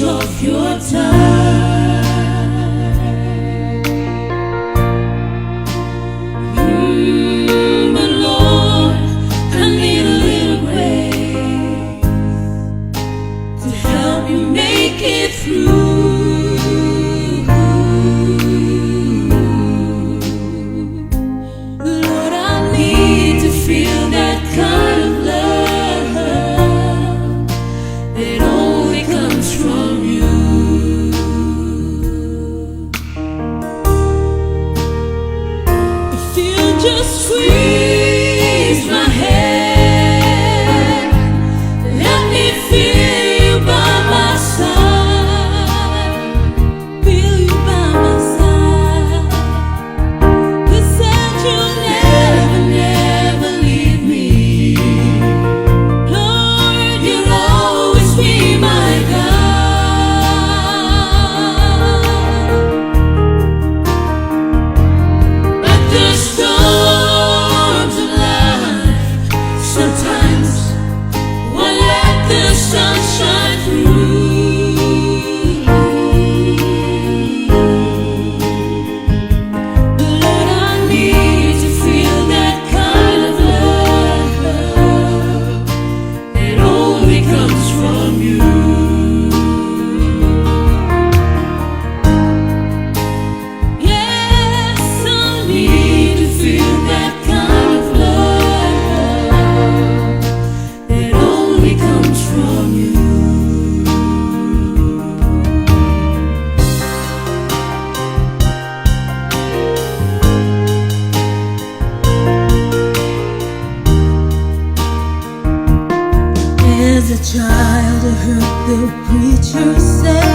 inch of your time. But Lord, I need a little grace to help me make it through. Lord, I need to feel that kind of love that only comes from you. If you just squeeze my hand, let me feel you by my side, feel you by my side. You said you'll never, never leave me. Lord, you'll always be my God. But the storms of life sometimes won't let the sun shine through. Lord, I need to feel that kind of love that only comes from you. Yes, I need to feel that kind of love that only comes from you. As a child, I heard the preacher say